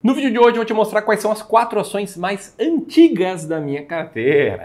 No vídeo de hoje eu vou te mostrar quais são as 4 ações mais antigas da minha carteira.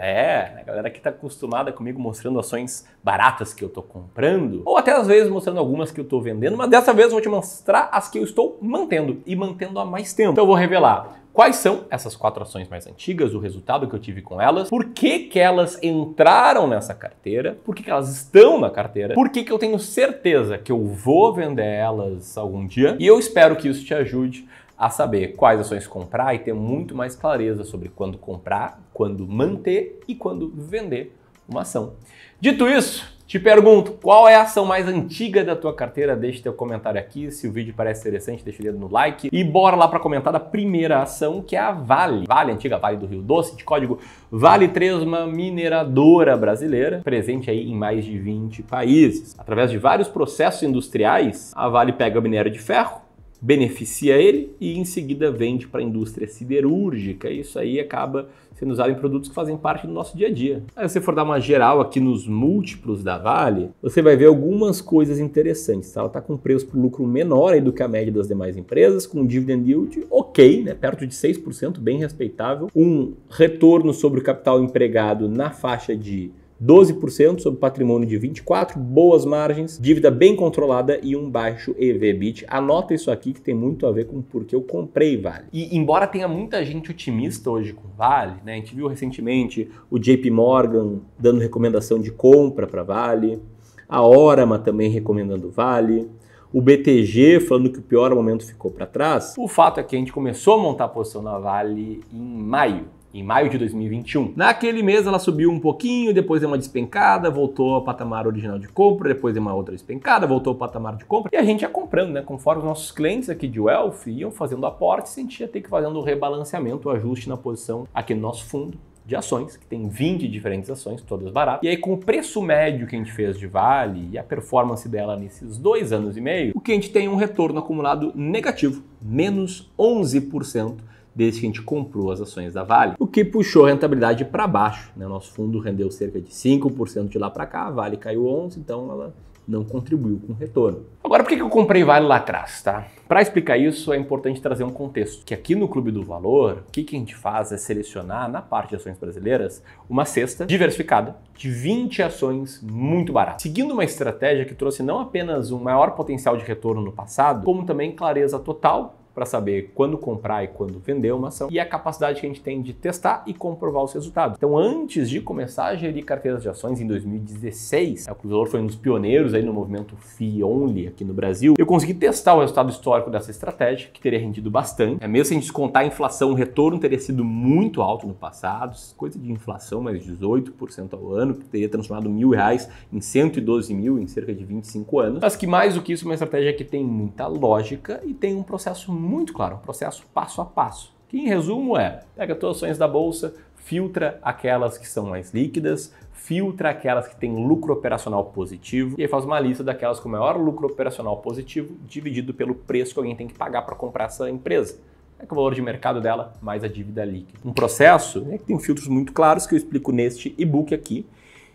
A galera que tá acostumada comigo mostrando ações baratas que eu tô comprando, ou até às vezes mostrando algumas que eu tô vendendo, mas dessa vez eu vou te mostrar as que eu estou mantendo e mantendo há mais tempo. Então eu vou revelar quais são essas 4 ações mais antigas, o resultado que eu tive com elas, por que que elas entraram nessa carteira, por que que elas estão na carteira, por que que eu tenho certeza que eu vou vender elas algum dia, e eu espero que isso te ajude a saber quais ações comprar e ter muito mais clareza sobre quando comprar, quando manter e quando vender uma ação. Dito isso, te pergunto, qual é a ação mais antiga da tua carteira? Deixa teu comentário aqui, se o vídeo parece interessante, deixa o dedo no like e bora lá para comentar da primeira ação, que é a Vale. Vale, antiga Vale do Rio Doce, de código Vale3, uma mineradora brasileira, presente aí em mais de 20 países. Através de vários processos industriais, a Vale pega o minério de ferro, beneficia ele e em seguida vende para a indústria siderúrgica. Isso aí acaba sendo usado em produtos que fazem parte do nosso dia a dia. Aí se você for dar uma geral aqui nos múltiplos da Vale, você vai ver algumas coisas interessantes. Ela está com preço por lucro menor aí do que a média das demais empresas, com um dividend yield ok, né, perto de 6%, bem respeitável. Um retorno sobre o capital empregado na faixa de 12% sobre patrimônio de 24%, boas margens, dívida bem controlada e um baixo EV/EBITDA. Anota isso aqui que tem muito a ver com porque eu comprei Vale. E embora tenha muita gente otimista hoje com Vale, né, a gente viu recentemente o JP Morgan dando recomendação de compra para Vale, a Orama também recomendando Vale, o BTG falando que o pior momento ficou para trás. O fato é que a gente começou a montar a posição na Vale em maio de 2021. Naquele mês ela subiu um pouquinho, depois deu uma despencada, voltou ao patamar original de compra, depois deu uma outra despencada, voltou ao patamar de compra, e a gente ia comprando, né? Conforme os nossos clientes aqui de Wealth iam fazendo aportes, a gente ia ter que fazer um rebalanceamento, o ajuste na posição aqui no nosso fundo de ações, que tem 20 diferentes ações, todas baratas. E aí com o preço médio que a gente fez de Vale e a performance dela nesses 2 anos e meio, o que a gente tem um retorno acumulado negativo, menos 11%, desde que a gente comprou as ações da Vale, o que puxou a rentabilidade para baixo, né? Nosso fundo rendeu cerca de 5% de lá para cá, a Vale caiu 11%, então ela não contribuiu com o retorno. Agora, por que eu comprei Vale lá atrás, tá? Para explicar isso, é importante trazer um contexto, que aqui no Clube do Valor, o que a gente faz é selecionar, na parte de ações brasileiras, uma cesta diversificada de 20 ações muito baratas, seguindo uma estratégia que trouxe não apenas um maior potencial de retorno no passado, como também clareza total para saber quando comprar e quando vender uma ação e a capacidade que a gente tem de testar e comprovar os resultados. Então, antes de começar a gerir carteiras de ações em 2016, o Clube do Valor foi um dos pioneiros aí no movimento Fee Only aqui no Brasil, eu consegui testar o resultado histórico dessa estratégia, que teria rendido bastante. Mesmo sem descontar a inflação, o retorno teria sido muito alto no passado, coisa de inflação, mais 18% ao ano, que teria transformado R$1.000 em 112 mil em cerca de 25 anos. Mas que mais do que isso, uma estratégia que tem muita lógica e tem um processo muito claro, um processo passo a passo, que em resumo pega todas as ações da bolsa, filtra aquelas que são mais líquidas, filtra aquelas que têm lucro operacional positivo e aí faz uma lista daquelas com maior lucro operacional positivo dividido pelo preço que alguém tem que pagar para comprar essa empresa. É que o valor de mercado dela mais a dívida líquida. Um processo que tem filtros muito claros que eu explico neste e-book aqui,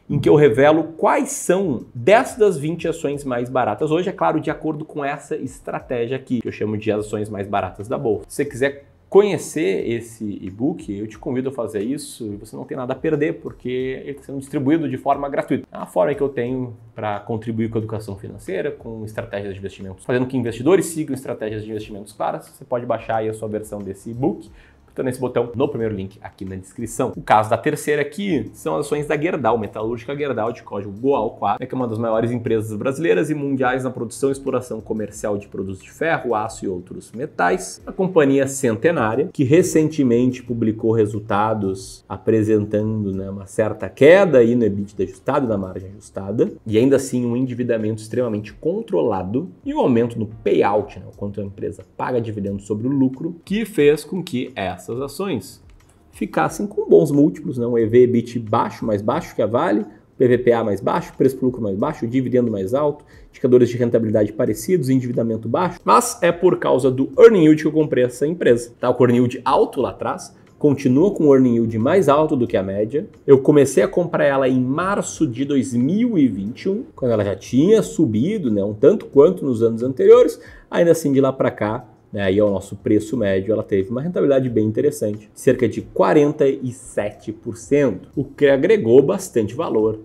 em que eu revelo quais são 10 das 20 ações mais baratas hoje, é claro, de acordo com essa estratégia aqui, que eu chamo de ações mais baratas da bolsa. Se você quiser conhecer esse e-book, eu te convido a fazer isso e você não tem nada a perder, porque ele está sendo distribuído de forma gratuita. É uma forma que eu tenho para contribuir com a educação financeira, com estratégias de investimentos, fazendo que investidores sigam estratégias de investimentos claras. Você pode baixar aí a sua versão desse e-book nesse botão no primeiro link aqui na descrição. O caso da terceira aqui são as ações da Gerdau, metalúrgica Gerdau, de código GOAL4, que é uma das maiores empresas brasileiras e mundiais na produção e exploração comercial de produtos de ferro, aço e outros metais. A companhia centenária, que recentemente publicou resultados apresentando uma certa queda aí no EBITDA ajustado e na margem ajustada, e ainda assim um endividamento extremamente controlado e um aumento no payout, o quanto a empresa paga dividendos sobre o lucro, que fez com que essas ações ficassem com bons múltiplos, um EV/EBITDA baixo, mais baixo que a Vale, PVPA mais baixo, preço por lucro mais baixo, dividendo mais alto, indicadores de rentabilidade parecidos, endividamento baixo, mas é por causa do earning yield que eu comprei essa empresa. Tá com o earning yield alto lá atrás, continua com o earning yield mais alto do que a média. Eu comecei a comprar ela em março de 2021, quando ela já tinha subido, um tanto quanto nos anos anteriores, ainda assim de lá para cá né, aí é o nosso preço médio, ela teve uma rentabilidade bem interessante, cerca de 47%, o que agregou bastante valor.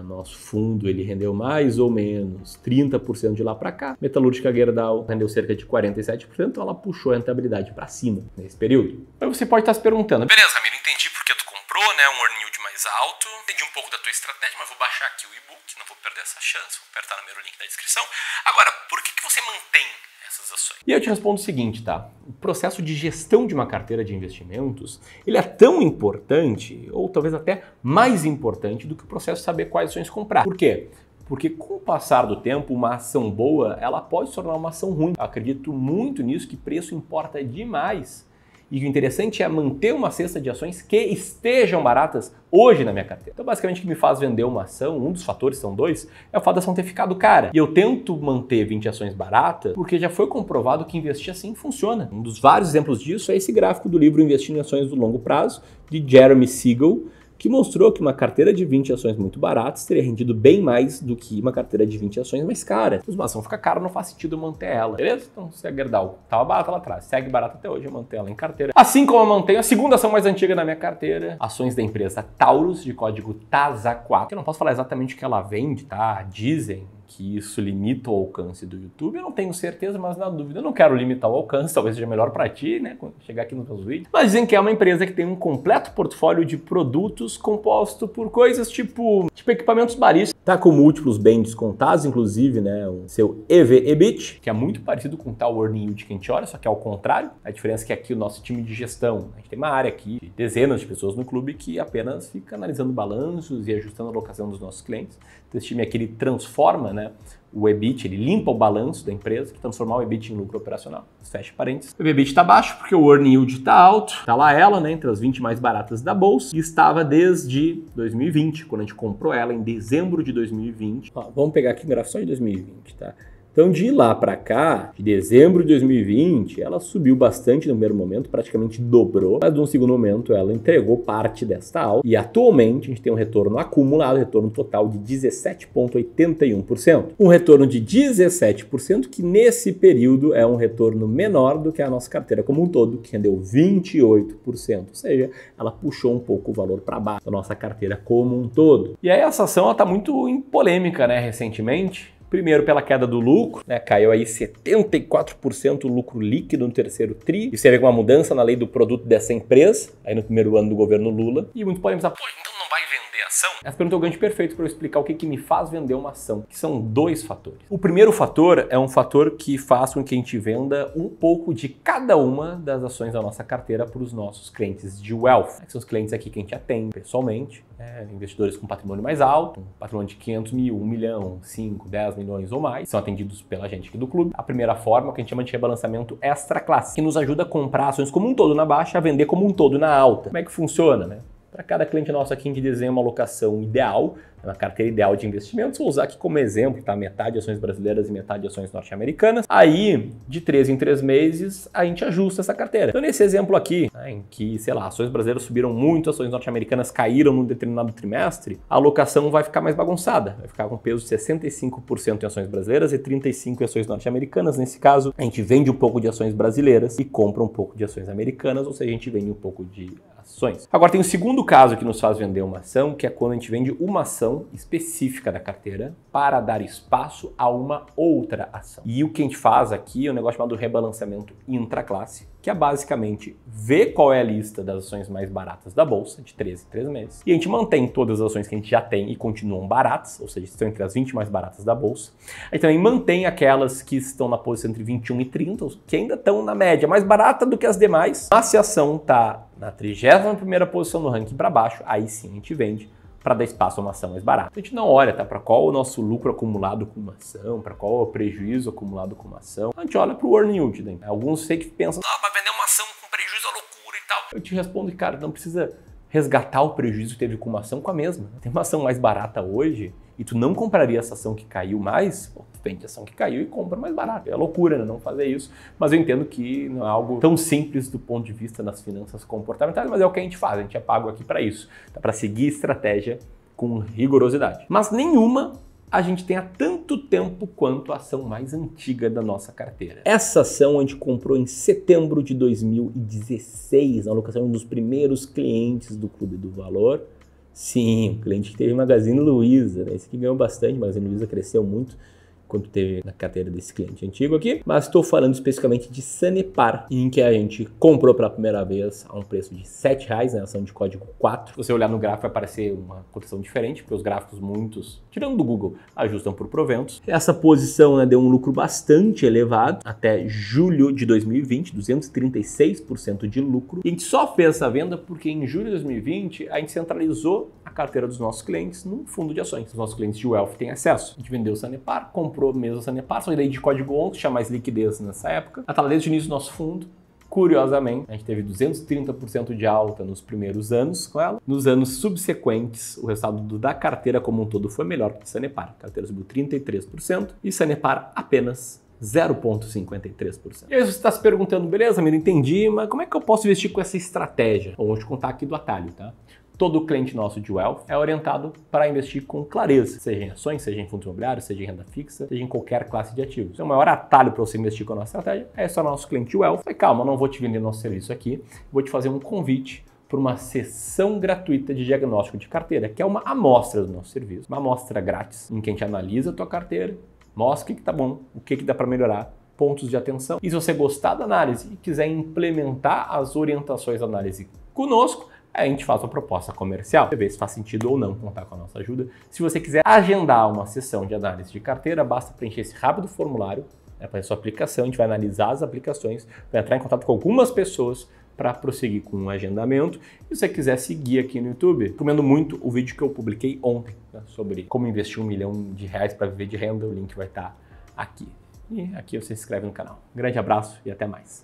Nosso fundo ele rendeu mais ou menos 30% de lá para cá. Metalúrgica Gerdau rendeu cerca de 47%, então ela puxou a rentabilidade para cima nesse período. Aí você pode estar se perguntando, beleza, Ramiro, entendi porque tu comprou, né, um earning yield mais alto, entendi um pouco da tua estratégia, mas vou baixar aqui o e-book, não vou perder essa chance, vou apertar no primeiro link da descrição. Agora, por que você mantém essas ações? E eu te respondo o seguinte, tá? O processo de gestão de uma carteira de investimentos, ele é tão importante, ou talvez até mais importante do que o processo de saber quais ações comprar. Por quê? Porque com o passar do tempo, uma ação boa, ela pode se tornar uma ação ruim. Eu acredito muito nisso, que preço importa demais. E o interessante é manter uma cesta de ações que estejam baratas hoje na minha carteira. Então, basicamente, o que me faz vender uma ação, um dos fatores, são dois, é o fato da ação ter ficado cara. E eu tento manter 20 ações baratas porque já foi comprovado que investir assim funciona. Um dos vários exemplos disso é esse gráfico do livro Investindo em Ações do Longo Prazo, de Jeremy Siegel, que mostrou que uma carteira de 20 ações muito baratas teria rendido bem mais do que uma carteira de 20 ações mais cara. Se uma ação fica cara, não faz sentido manter ela, beleza? Então, se a Gerdau estava barata lá atrás, segue barata até hoje, eu mantenho ela em carteira. Assim como eu mantenho a segunda ação mais antiga da minha carteira, ações da empresa Taurus, de código TASA4. Eu não posso falar exatamente o que ela vende, tá? Dizem que isso limita o alcance do YouTube, eu não tenho certeza, mas na dúvida eu não quero limitar o alcance, talvez seja melhor para ti, né, quando chegar aqui nos meus vídeos. Mas dizem que é uma empresa que tem um completo portfólio de produtos composto por coisas tipo equipamentos baristas, tá com múltiplos bem descontados, inclusive, né, o seu EV/EBIT, que é muito parecido com o tal earning yield que a gente olha, só que é ao contrário. A diferença é que aqui o nosso time de gestão, a gente tem uma área aqui de dezenas de pessoas no clube que apenas fica analisando balanços e ajustando a alocação dos nossos clientes. Então, esse time aqui ele transforma, né, o EBIT, ele limpa o balanço da empresa, que transformar o EBIT em lucro operacional. Fecha parênteses. O EBIT está baixo porque o earning yield está alto. Está lá ela, né, entre as 20 mais baratas da bolsa, e estava desde 2020, quando a gente comprou ela em dezembro de 2020. Ó, vamos pegar aqui o gráfico só de 2020, tá? Então, de lá para cá, de dezembro de 2020, ela subiu bastante no primeiro momento, praticamente dobrou, mas no segundo momento ela entregou parte desta alta e atualmente a gente tem um retorno acumulado, retorno total de 17,81%. Um retorno de 17% que nesse período é um retorno menor do que a nossa carteira como um todo, que rendeu 28%, ou seja, ela puxou um pouco o valor para baixo da nossa carteira como um todo. E aí essa ação está muito em polêmica, né, recentemente. Primeiro pela queda do lucro, né? Caiu aí 74% o lucro líquido no terceiro tri. Isso teve uma mudança na lei do produto dessa empresa, aí no primeiro ano do governo Lula. E muito podem pensar, pô, então não vai vender ação? Essa pergunta é o gancho perfeito para eu explicar o que me faz vender uma ação, que são dois fatores. O primeiro fator é um fator que faz com que a gente venda um pouco de cada uma das ações da nossa carteira para os nossos clientes de wealth, que são os clientes aqui que a gente atende pessoalmente, investidores com patrimônio mais alto, patrimônio de 500 mil, 1 milhão, 5, 10 milhões ou mais, são atendidos pela gente aqui do clube. A primeira forma, que a gente chama de rebalanceamento extra classe, que nos ajuda a comprar ações como um todo na baixa, a vender como um todo na alta. Como é que funciona, né? Para cada cliente nosso aqui, a gente desenha uma alocação ideal, uma carteira ideal de investimentos. Vou usar aqui como exemplo, tá? Metade de ações brasileiras e metade de ações norte-americanas. Aí, de 3 em 3 meses, a gente ajusta essa carteira. Então, nesse exemplo aqui, né, em que, sei lá, ações brasileiras subiram muito, ações norte-americanas caíram num determinado trimestre, a alocação vai ficar mais bagunçada. Vai ficar com peso de 65% em ações brasileiras e 35% em ações norte-americanas. Nesse caso, a gente vende um pouco de ações brasileiras e compra um pouco de ações americanas, ou seja, a gente vende um pouco de ações. Agora, tem o segundo caso que nos faz vender uma ação, que é quando a gente vende uma ação específica da carteira para dar espaço a uma outra ação. E o que a gente faz aqui é um negócio chamado rebalanceamento intraclasse, que é basicamente ver qual é a lista das ações mais baratas da bolsa, de 13 em 3 meses, e a gente mantém todas as ações que a gente já tem e continuam baratas, ou seja, estão entre as 20 mais baratas da bolsa. Aí também mantém aquelas que estão na posição entre 21 e 30, que ainda estão na média, mais barata do que as demais. Mas se a ação está na 31ª posição no ranking para baixo, aí sim a gente vende para dar espaço a uma ação mais barata. A gente não olha, tá, para qual o nosso lucro acumulado com uma ação, para qual o prejuízo acumulado com uma ação. A gente olha para o earning yield, né? Alguns sei que pensam, vai vender uma ação com prejuízo é loucura e tal. Eu te respondo que, cara, não precisa resgatar o prejuízo que teve com uma ação com a mesma. Tem uma ação mais barata hoje e tu não compraria essa ação que caiu mais, pô, tu vende a ação que caiu e compra mais barato. É loucura, né, não fazer isso, mas eu entendo que não é algo tão simples do ponto de vista das finanças comportamentais, mas é o que a gente faz, a gente é pago aqui para isso, para seguir estratégia com rigorosidade. Mas nenhuma a gente tem há tanto tempo quanto a ação mais antiga da nossa carteira. Essa ação a gente comprou em setembro de 2016, na alocação de um dos primeiros clientes do Clube do Valor. Sim, o cliente que teve Magazine Luiza, né? Esse aqui ganhou bastante, Magazine Luiza cresceu muito quanto teve na carteira desse cliente antigo aqui, mas estou falando especificamente de Sanepar, em que a gente comprou pela primeira vez a um preço de R$7, né, ação de código 4. Se você olhar no gráfico vai aparecer uma cotação diferente, porque os gráficos muitos, tirando do Google, ajustam por proventos. Essa posição, né, deu um lucro bastante elevado, até julho de 2020, 236% de lucro. E a gente só fez essa venda porque em julho de 2020 a gente centralizou a carteira dos nossos clientes num fundo de ações. Os nossos clientes de Wealth têm acesso. A gente vendeu o Sanepar, comprou mesmo a Sanepar, só que daí de código 11, tinha mais liquidez nessa época. Ela estava desde o início do nosso fundo. Curiosamente, a gente teve 230% de alta nos primeiros anos com ela. Nos anos subsequentes, o resultado da carteira como um todo foi melhor que a Sanepar. A carteira subiu 33% e Sanepar apenas 0,53%. E aí você está se perguntando, beleza, Miro, entendi, mas como é que eu posso investir com essa estratégia? Bom, vou te contar aqui do atalho, tá? Todo cliente nosso de Wealth é orientado para investir com clareza, seja em ações, seja em fundos imobiliários, seja em renda fixa, seja em qualquer classe de ativos. Então, o maior atalho para você investir com a nossa estratégia é só nosso cliente de Wealth. Falei, calma, não vou te vender nosso serviço aqui, vou te fazer um convite para uma sessão gratuita de diagnóstico de carteira, que é uma amostra do nosso serviço, uma amostra grátis, em que a gente analisa a tua carteira, mostra o que tá bom, o que dá para melhorar, pontos de atenção. E se você gostar da análise e quiser implementar as orientações da análise conosco, a gente faz uma proposta comercial, ver se faz sentido ou não contar com a nossa ajuda. Se você quiser agendar uma sessão de análise de carteira, basta preencher esse rápido formulário, para a sua aplicação, a gente vai analisar as aplicações, vai entrar em contato com algumas pessoas para prosseguir com o agendamento. E se você quiser seguir aqui no YouTube, recomendo muito o vídeo que eu publiquei ontem, né, sobre como investir R$1 milhão para viver de renda, o link vai estar aqui. E aqui você se inscreve no canal. Um grande abraço e até mais.